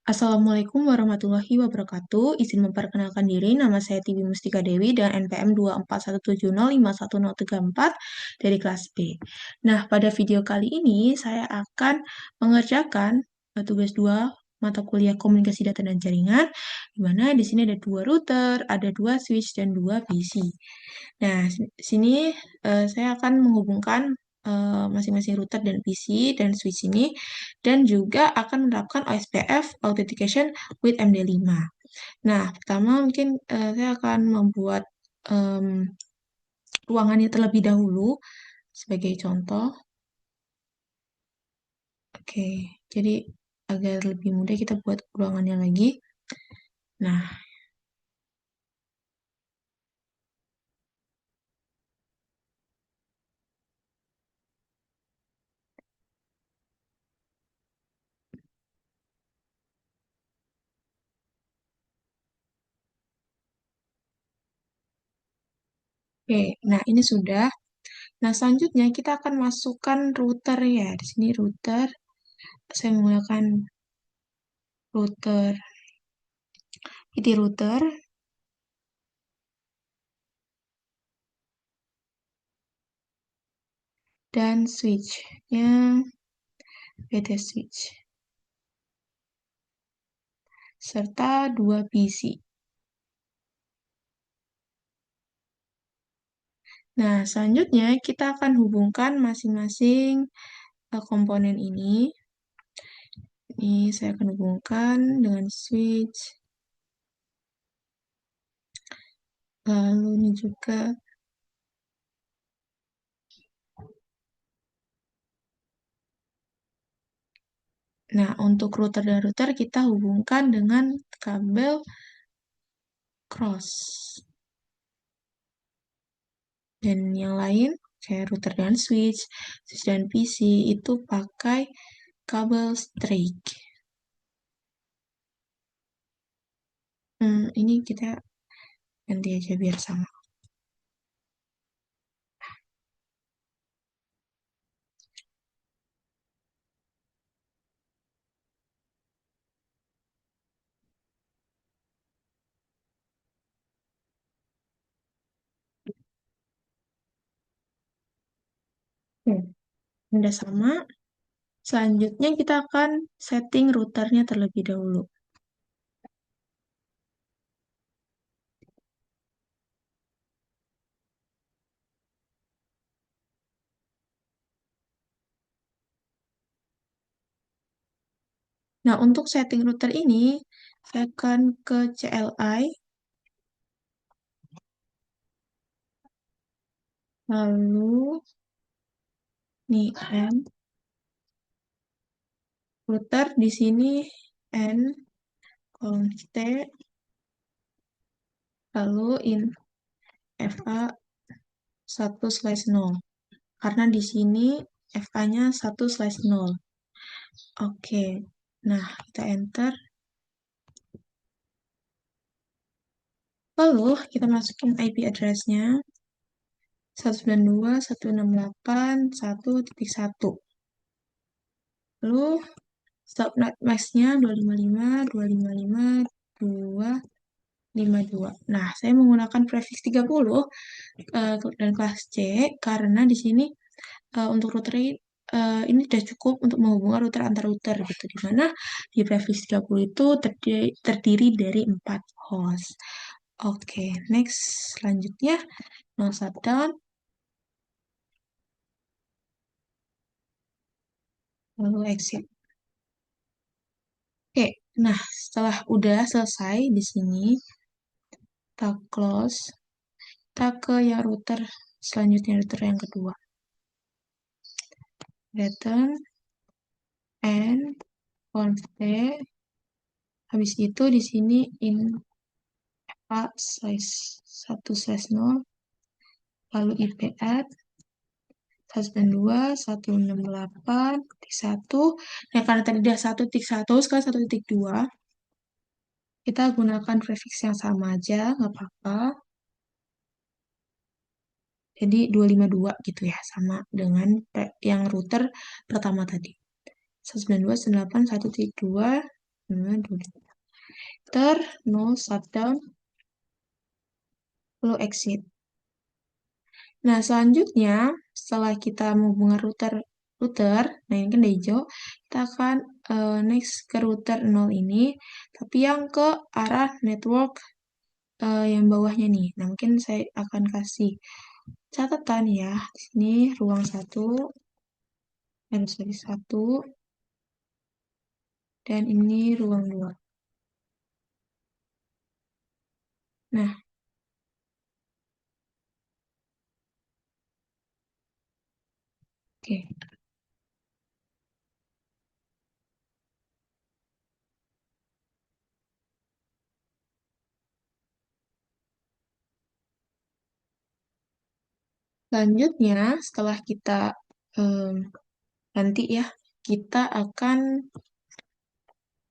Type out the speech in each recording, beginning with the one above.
Assalamualaikum warahmatullahi wabarakatuh. Izin memperkenalkan diri, nama saya Tibi Mustika Dewi dan NPM 241705134 dari kelas B. Nah, pada video kali ini saya akan mengerjakan tugas 2 mata kuliah komunikasi data dan jaringan, di mana di sini ada 2 router, ada 2 switch, dan 2 PC. Nah, sini saya akan menghubungkan masing-masing router dan PC dan switch ini, dan juga akan menerapkan OSPF Authentication with MD5. Nah, pertama mungkin saya akan membuat em, ruangannya terlebih dahulu sebagai contoh. Oke, jadi agar lebih mudah kita buat ruangannya lagi. Nah, oke, nah ini sudah. Nah, selanjutnya kita akan masukkan router ya. Di sini router, saya menggunakan router, PT router, dan switch-nya PT switch, serta 2 PC. Nah, selanjutnya kita akan hubungkan masing-masing komponen ini. Ini saya akan hubungkan dengan switch. Lalu ini juga. Nah, untuk router dan router kita hubungkan dengan kabel cross. Dan yang lain, kayak router dan switch, switch dan PC, itu pakai kabel straight. Ini kita ganti aja biar sama. Udah sama. Selanjutnya kita akan setting routernya terlebih dahulu. Nah, untuk setting router ini, saya akan ke CLI, lalu nih N, router di sini N, const, lalu in FA 1/0. Karena di sini FA-nya 1/0. Oke, nah kita enter. Lalu kita masukin IP address-nya 192.168.1.1. Lalu subnet max-nya 255.255.252. Nah, saya menggunakan prefix 30 dan kelas C karena di sini untuk router ini sudah cukup untuk menghubungkan router antar router gitu, di mana di prefix 30 itu terdiri dari 4 host. Oke, next. Selanjutnya, no shutdown. Lalu exit. Oke, nah setelah udah selesai di sini, kita close. Kita ke yang router selanjutnya, router yang kedua. Return and config. Habis itu di sini in a size 1/0, lalu IP add 192.168.1. Nah, karena tadi udah 1.1, sekarang 1.2. Kita gunakan prefix yang sama aja, nggak apa-apa. Jadi 252 gitu ya, sama dengan yang router pertama tadi. 192.168.1.2. Enter, no shutdown, lalu exit. Nah, selanjutnya setelah kita menghubungkan router, nah ini kan udah hijau, kita akan next ke router 0 ini, tapi yang ke arah network yang bawahnya nih. Nah, mungkin saya akan kasih catatan ya. Di sini ruang 1, sorry, 1, dan ini ruang 2. Nah, oke. Selanjutnya, setelah kita nanti ya, kita akan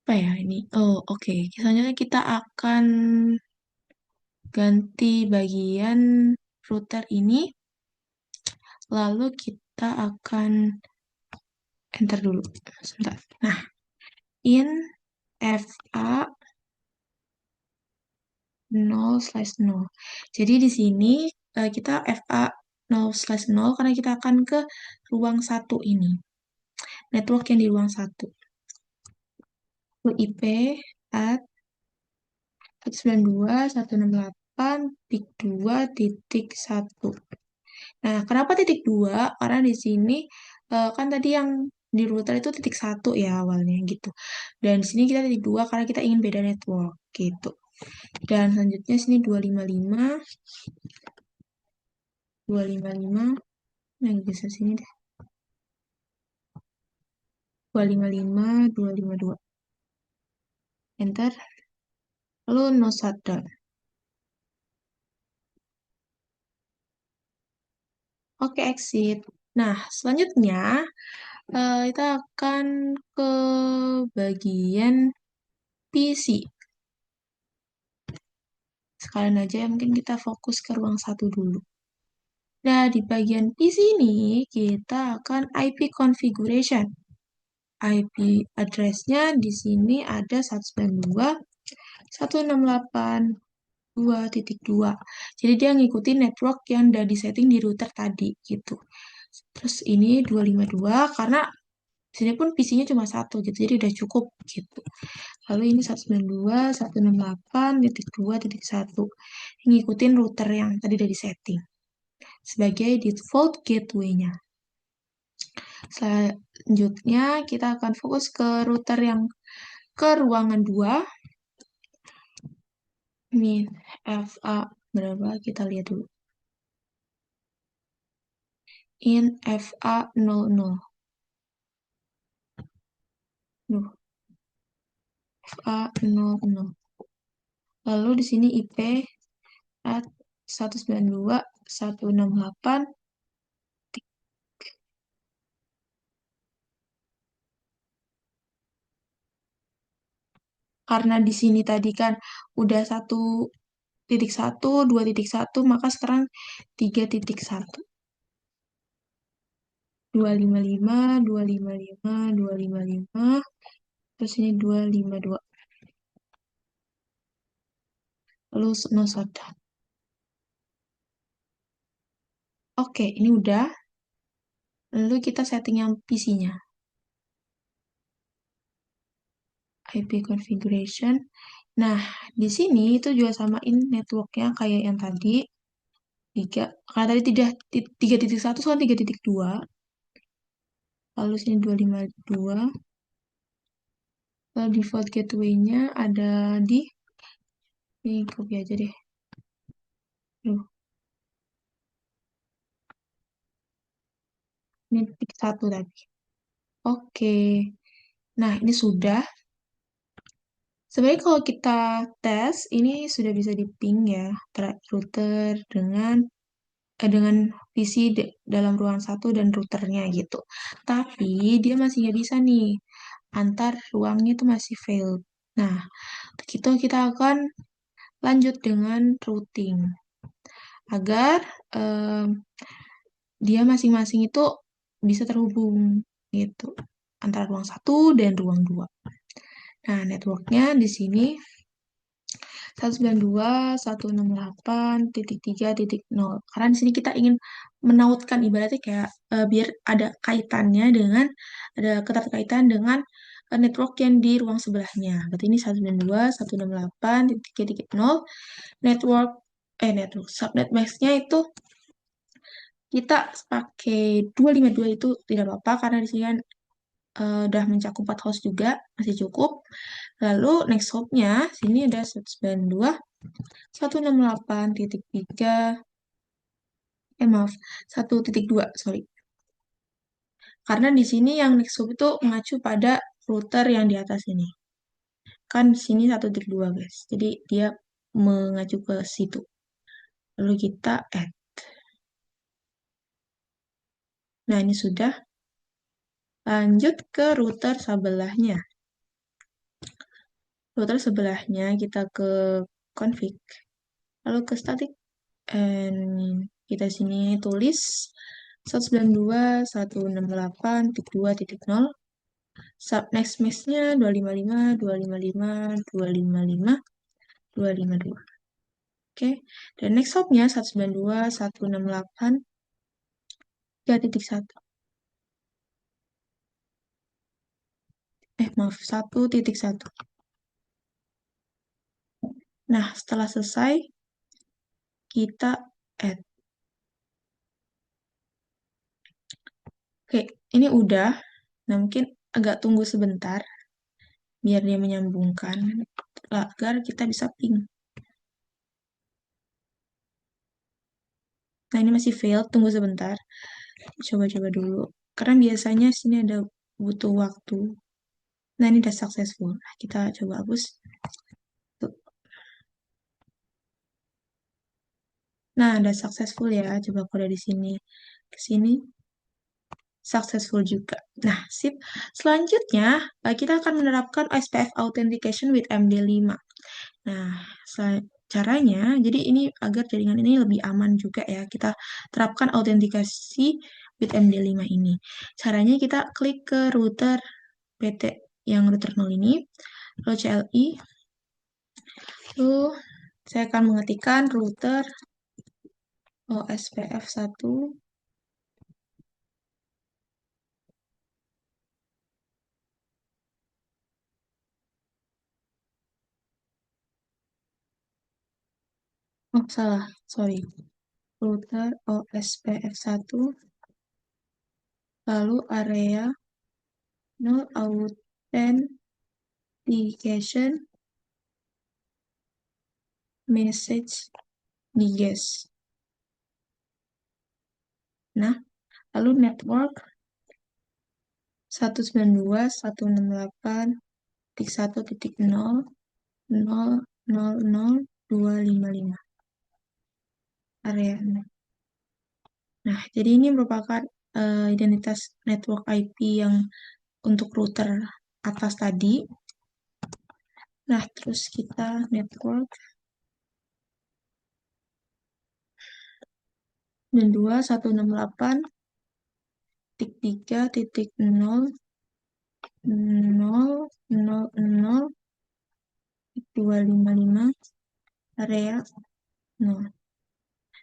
apa ya ini? Oh, oke. Selanjutnya kita akan ganti bagian router ini, lalu kita akan enter dulu. Sebentar. Nah, in FA 0/0. Jadi di sini kita FA 0/0 karena kita akan ke ruang 1 ini. Network yang di ruang 1. IP at 192.168.2.1. Nah, kenapa titik 2? Karena di sini kan tadi yang di router itu titik 1 ya awalnya gitu. Dan di sini kita titik 2 karena kita ingin beda network gitu. Dan selanjutnya sini 255, 255, nah bisa sini deh. 255, 252. Enter. Lalu no shutdown. Oke, exit. Nah, selanjutnya kita akan ke bagian PC. Sekalian aja mungkin kita fokus ke ruang 1 dulu. Nah, di bagian PC ini kita akan IP configuration. IP address-nya di sini ada 192.168.2.2. Jadi dia ngikutin network yang udah disetting di router tadi gitu. Terus ini 252 karena sini pun PC-nya cuma satu gitu, jadi udah cukup gitu. Lalu ini 192.168.2.1. Ngikutin router yang tadi udah disetting sebagai default gateway-nya. Selanjutnya kita akan fokus ke router yang ke ruangan 2. Ini FA berapa? Kita lihat dulu. In FA 00. FA 00. Lalu di sini IP at 192.168. Karena di sini tadi kan udah 1.1, 2.1, maka sekarang 3.1. 255, 255, 255, terus ini 252. Lalu no shutdown. Oke, ini udah. Lalu kita setting yang PC-nya. IP configuration. Nah, di sini itu juga samain networknya kayak yang tadi. 3, karena tadi 3.1 sekarang 3.2. Lalu sini 252. Lalu default gateway-nya ada di ini, copy aja deh. Ini titik 1 tadi. Oke. Nah, ini sudah. Sebenarnya kalau kita tes, ini sudah bisa di-ping ya, router dengan PC dalam ruang 1 dan routernya gitu. Tapi dia masih nggak bisa nih, antar ruangnya itu masih failed. Nah, gitu kita akan lanjut dengan routing agar dia masing-masing itu bisa terhubung gitu antara ruang 1 dan ruang 2. Nah, networknya di sini 192.168.3.0. Karena di sini kita ingin menautkan ibaratnya kayak biar ada kaitannya dengan ada keterkaitan dengan network yang di ruang sebelahnya. Berarti ini 192.168.3.0 network network subnet max-nya itu kita pakai 252 itu tidak apa-apa karena di sini kan udah mencakup 4 host juga, masih cukup. Lalu next hop-nya sini ada 192.168.3 maaf 1.2 sorry, karena di sini yang next hop itu mengacu pada router yang di atas ini kan sini 1.2 guys, jadi dia mengacu ke situ. Lalu kita add. Nah ini sudah. Lanjut ke router sebelahnya. Router sebelahnya kita ke config, lalu ke static, and kita sini tulis 192.168.2.0, subnext mask-nya 255, 255, 255, 252. Oke, dan next hop-nya 192.168.3.1. Maaf, 1.1. Nah, setelah selesai, kita add. Oke, ini udah. Nah, mungkin agak tunggu sebentar biar dia menyambungkan agar kita bisa ping. Nah, ini masih fail, tunggu sebentar. Coba-coba dulu. Karena biasanya sini ada butuh waktu. Nah, ini udah successful. Nah, kita coba hapus. Tuh. Nah, udah successful ya. Coba aku ada di sini. Ke sini successful juga. Nah, sip. Selanjutnya, kita akan menerapkan SPF Authentication with MD5. Nah, caranya, jadi ini agar jaringan ini lebih aman juga ya, kita terapkan autentikasi with MD5 ini. Caranya kita klik ke router PT yang router 0 ini, lalu CLI, lalu saya akan mengetikkan router OSPF1, oh salah, sorry, router OSPF1, lalu area no authentication message diges. Nah, lalu network 192.168.1.0.0.0.255 area. Nah, jadi ini merupakan identitas network IP yang untuk router atas tadi. Nah, terus kita network dan 2168.3.0.0.0.255 area 0.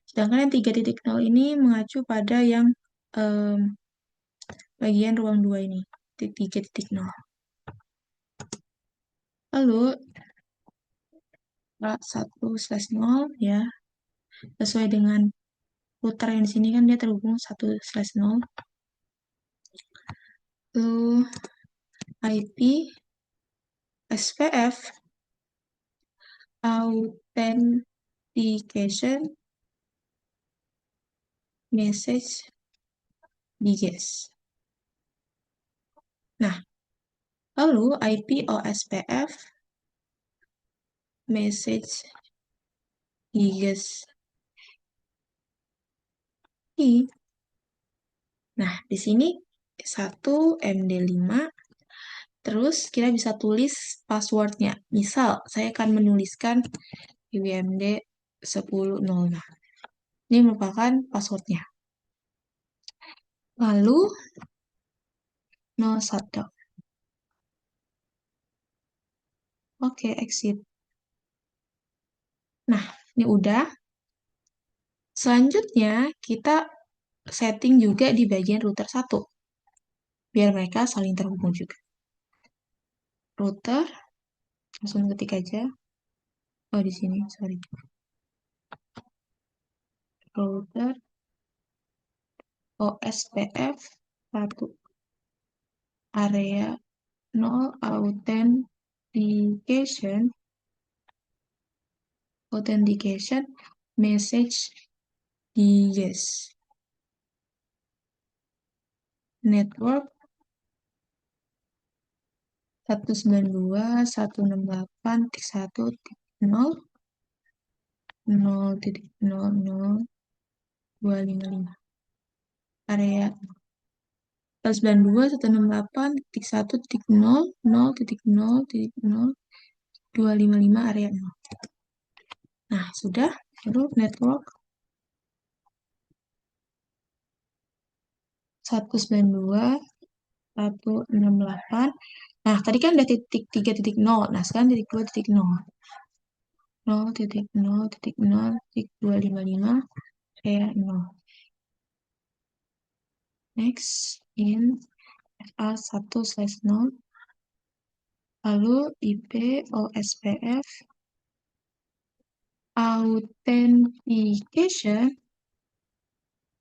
Sedangkan yang 3.0 ini mengacu pada yang bagian ruang 2 ini, 3.0. Lalu 1/0 ya, sesuai dengan router yang di sini kan dia terhubung 1/0. Lalu IP SPF authentication message diges. Nah, lalu IP OSPF message diges I. Nah, di sini 1 MD5. Terus kita bisa tulis passwordnya. Misal, saya akan menuliskan IWMD 10.0. Ini merupakan passwordnya. Lalu 0 shutdown. Oke, exit. Nah, ini udah. Selanjutnya, kita setting juga di bagian router 1, biar mereka saling terhubung juga. Router, langsung ketik aja. Oh, di sini, sorry. Router OSPF 1 area 0 authentication message di yes. Network 192.168.0.0.00255 area 192.168.1.0.0.0.255 area 0. Nah, sudah. Baru network 192.168. Nah, tadi kan ada titik 3.0. Nah, sekarang titik 2.0. 0.0.0.255 area 0. Next, in FA1/0. Lalu IP OSPF authentication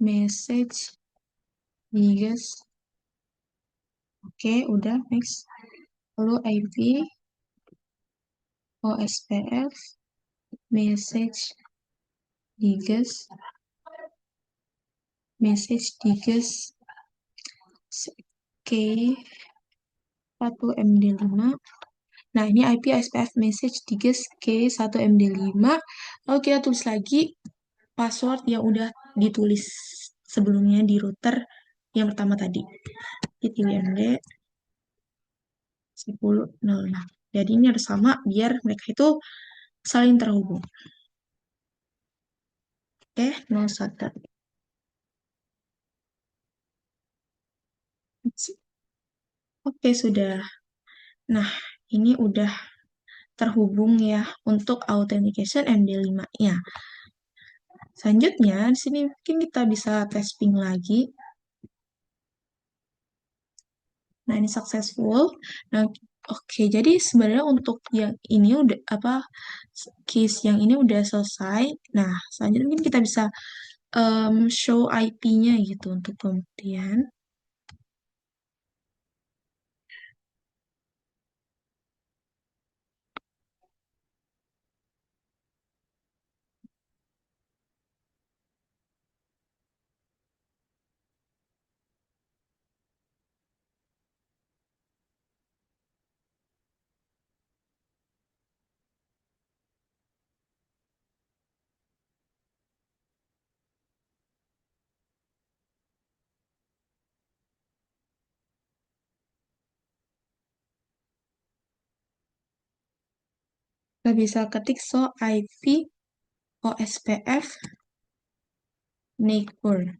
message yes. Oke, udah next. Lalu IP OSPF message diges K 1MD5. Nah, ini IP OSPF message diges K1MD5. Lalu kita tulis lagi password yang udah ditulis sebelumnya di router yang pertama tadi. ITWMD 10.0. Jadi ini harus sama biar mereka itu saling terhubung. Oke, 01. Oke, sudah. Nah, ini udah terhubung ya untuk authentication MD5-nya. Selanjutnya, di sini mungkin kita bisa tes ping lagi. Nah, ini successful. Nah, oke, jadi sebenarnya untuk yang ini udah case yang ini udah selesai. Nah, selanjutnya mungkin kita bisa show IP-nya gitu untuk pembuktian. Kita bisa ketik show IP OSPF neighbor.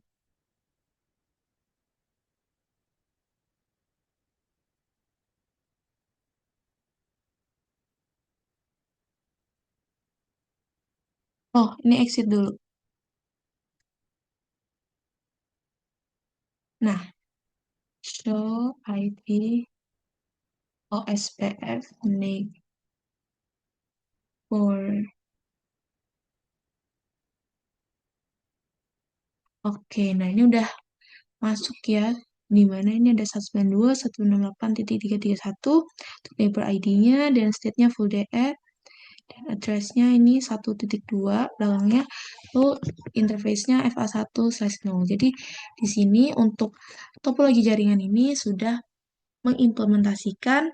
Oh, ini exit dulu. Nah, show IP OSPF neighbor. Oke, nah ini udah masuk ya. Di mana ini ada 192.168.331 untuk neighbor ID-nya dan state-nya full DR dan address-nya ini 1.2 belakangnya itu interface-nya FA1/0. Jadi di sini untuk topologi jaringan ini sudah mengimplementasikan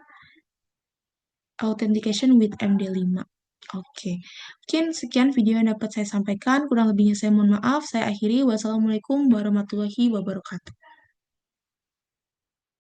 authentication with MD5. Oke, mungkin sekian video yang dapat saya sampaikan. Kurang lebihnya saya mohon maaf. Saya akhiri. Wassalamualaikum warahmatullahi wabarakatuh.